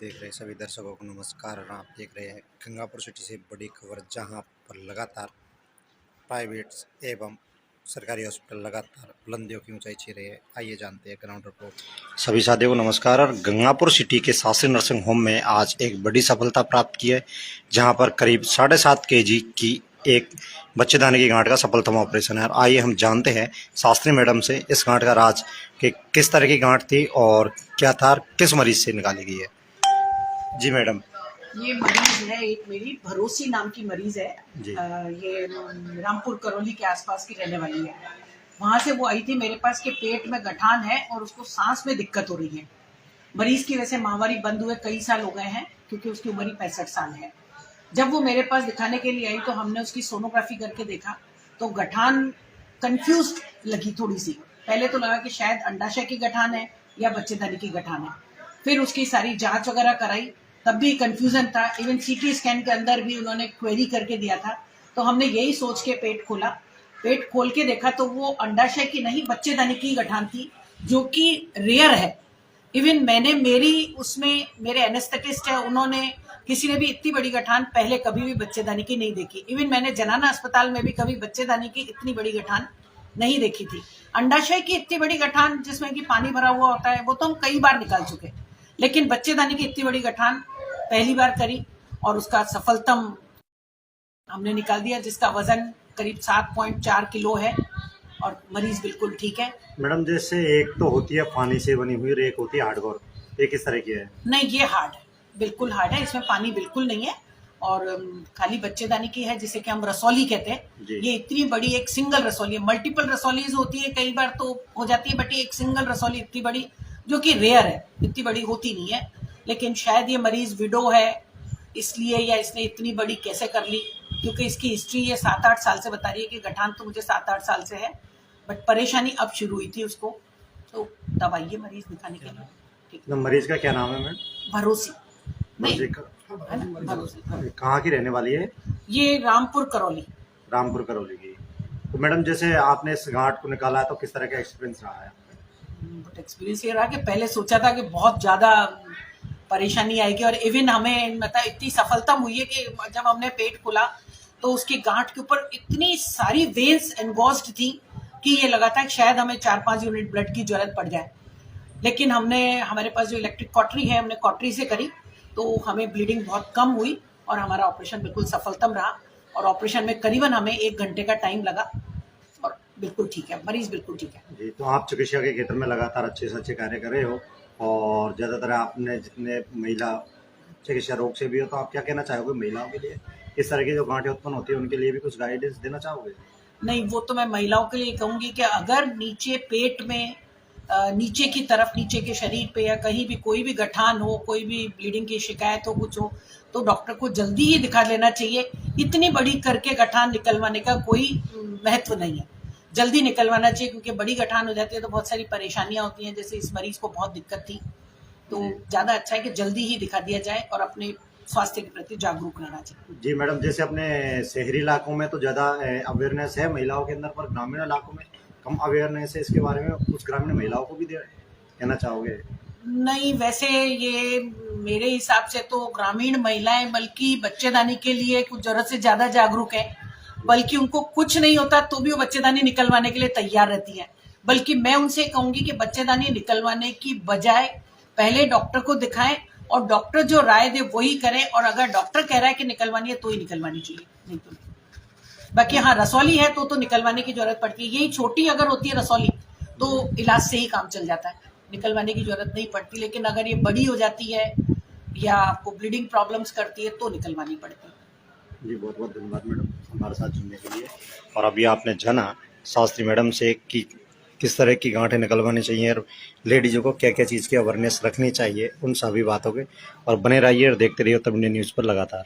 देख रहे सभी दर्शकों को नमस्कार। और आप देख रहे हैं गंगापुर सिटी से बड़ी खबर, जहां पर लगातार प्राइवेट एवं सरकारी हॉस्पिटल लगातार बुलंदियों की ऊंचाई छू रहे हैं। आइए जानते हैं ग्राउंड रिपोर्ट। सभी साथियों को नमस्कार। और गंगापुर सिटी के शास्त्री नर्सिंग होम में आज एक बड़ी सफलता प्राप्त की है, जहां पर करीब 7.5 kg की एक बच्चेदानी की गांठ का सफलतम ऑपरेशन है। और आइए हम जानते हैं शास्त्री मैडम से इस गांठ का राज कि किस तरह की गांठ थी और क्या था, किस मरीज से निकाली गई है। जी मैडम। ये मरीज है, एक मेरी भरोसी नाम की मरीज है। जी। ये रामपुर करौली के आसपास की रहने वाली है। वहां से वो आई थी मेरे पास कि पेट में गठान है और उसको सांस में दिक्कत हो रही है। मरीज की वैसे माहवारी बंद हुए कई साल हो गए हैं, क्योंकि उसकी उम्र ही 65 साल है। जब वो मेरे पास दिखाने के लिए आई तो हमने उसकी सोनोग्राफी करके देखा तो गठान कंफ्यूज लगी थोड़ी सी। पहले तो लगा कि शायद अंडाशय की गठान है या बच्चेदानी की गठान है। फिर उसकी सारी जांच वगैरह कराई, तब भी कंफ्यूजन था। इवन सीटी स्कैन के अंदर भी उन्होंने क्वेरी करके दिया था। तो हमने यही सोच के पेट खोला। पेट खोल के देखा तो वो अंडाशय की नहीं, बच्चेदानी की गठान थी, जो कि रेयर है। इवन मेरे एनेस्थेटिस्ट है, उन्होंने किसी ने भी इतनी बड़ी गठान पहले कभी भी बच्चेदानी की नहीं देखी। इवन मैंने जनाना अस्पताल में भी कभी बच्चेदानी की इतनी बड़ी गठान नहीं देखी थी। अंडाशय की इतनी बड़ी गठान जिसमें कि पानी भरा हुआ होता है, वो तो हम कई बार निकाल चुके, लेकिन बच्चेदानी की इतनी बड़ी गठान पहली बार करी और उसका सफलतम हमने निकाल दिया, जिसका वजन करीब 7.4 किलो है और मरीज बिल्कुल ठीक है। मैडम, जैसे एक तो होती है पानी से बनी हुई और एक होती है हार्डकोर, ये किस तरह की है? नहीं, ये हार्ड है, बिल्कुल हार्ड है। इसमें पानी बिल्कुल नहीं है और खाली बच्चेदानी की है, जिसे कि हम रसौली कहते हैं। ये इतनी बड़ी एक सिंगल रसौली है। मल्टीपल रसौलीज होती है कई बार तो हो जाती है, बट ये एक सिंगल रसौली इतनी बड़ी, जो कि रेयर है, इतनी बड़ी होती नहीं है। लेकिन शायद ये मरीज विडो है इसलिए, या इसने इतनी बड़ी कैसे कर ली, क्योंकि इसकी हिस्ट्री ये 7-8 साल से बता रही है कि गठान तो मुझे 7-8 साल से है, बट परेशानी अब शुरू हुई थी उसको, तो तब आई है मरीज दिखाने के लिए। ठीक। मरीज का क्या नाम है मैम? भरोसी नहीं है ना, भरोसी। कहाँ की रहने वाली है? ये रामपुर करौली। रामपुर करौली की। तो मैडम, जैसे आपने इस गांठ को निकाला है तो किस तरह का एक्सपीरियंस रहा है? गुड एक्सपीरियंस ये रहा कि पहले सोचा था कि बहुत ज्यादा परेशानी आएगी, और इवन हमें मतलब इतनी सफलता हुई है कि जब हमने पेट खोला तो उसकी गांठ के ऊपर इतनी सारी वेन्स एनगॉज्ड थी कि ये लगा था कि शायद हमें 4-5 यूनिट ब्लड की जरूरत पड़ जाए। लेकिन हमारे पास जो इलेक्ट्रिक कॉटरी है, हमने कॉटरी से करी तो हमें ब्लीडिंग बहुत कम हुई और हमारा ऑपरेशन बिल्कुल सफलतम रहा। और ऑपरेशन में करीबन हमें 1 घंटे का टाइम लगा और बिल्कुल ठीक है, मरीज बिल्कुल ठीक है। जी, तो आप चिकित्सा के क्षेत्र में लगातार अच्छे से अच्छे कार्य कर रहे हो, और ज़्यादातर आपने जितने महिला चिकित्सा रोग से भी हो, तो आप क्या कहना चाहोगे महिलाओं के लिए? इस तरह की जो गांठें उत्पन्न होती है उनके लिए भी कुछ गाइडेंस देना चाहोगे? नहीं, वो तो मैं महिलाओं के लिए कहूंगी कि अगर नीचे पेट में नीचे की तरफ, नीचे के शरीर पे या कहीं भी कोई भी गठान हो, कोई भी ब्लीडिंग की शिकायत हो, कुछ हो, तो डॉक्टर को जल्दी ही दिखा लेना चाहिए। इतनी बड़ी करके गठान निकलवाने का कोई महत्व नहीं है, जल्दी निकलवाना चाहिए, क्योंकि बड़ी गठान हो जाती है तो बहुत सारी परेशानियां होती हैं, जैसे इस मरीज को बहुत दिक्कत थी। तो ज्यादा अच्छा है कि जल्दी ही दिखा दिया जाए और अपने स्वास्थ्य के प्रति जागरूक रहना चाहिए। जी मैडम, जैसे अपने शहरी इलाकों में तो ज़्यादा अवेयरनेस है महिलाओं के अंदर, पर ग्रामीण इलाकों में कम अवेयरनेस है इसके बारे में, कुछ ग्रामीण महिलाओं को भी कहना चाहोगे? नहीं, वैसे ये मेरे हिसाब से तो ग्रामीण महिलाएं बल्कि बच्चेदानी के लिए कुछ जरूरत से ज्यादा जागरूक है, बल्कि उनको कुछ नहीं होता तो भी वो बच्चेदानी निकलवाने के लिए तैयार रहती हैं। बल्कि मैं उनसे कहूंगी कि बच्चेदानी निकलवाने की बजाय पहले डॉक्टर को दिखाएं और डॉक्टर जो राय दे वही करें, और अगर डॉक्टर कह रहा है कि निकलवानी है तो ही निकलवानी चाहिए, नहीं तो नहीं। बाकी हाँ, रसौली है तो निकलवाने की जरूरत पड़ती है। यही छोटी अगर होती है रसौली तो इलाज से ही काम चल जाता है, निकलवाने की जरूरत नहीं पड़ती। लेकिन अगर ये बड़ी हो जाती है या आपको ब्लीडिंग प्रॉब्लम्स करती है तो निकलवानी पड़ती है। जी, बहुत बहुत धन्यवाद मैडम हमारे साथ जुड़ने के लिए। और अभी आपने जाना शास्त्री मैडम से कि किस तरह की गांठें निकलवानी चाहिए और लेडीज़ों को क्या क्या चीज़ की अवेयरनेस रखनी चाहिए, उन सभी बातों के। और बने रहिए और देखते रहिए तब न्यूज़ पर लगातार।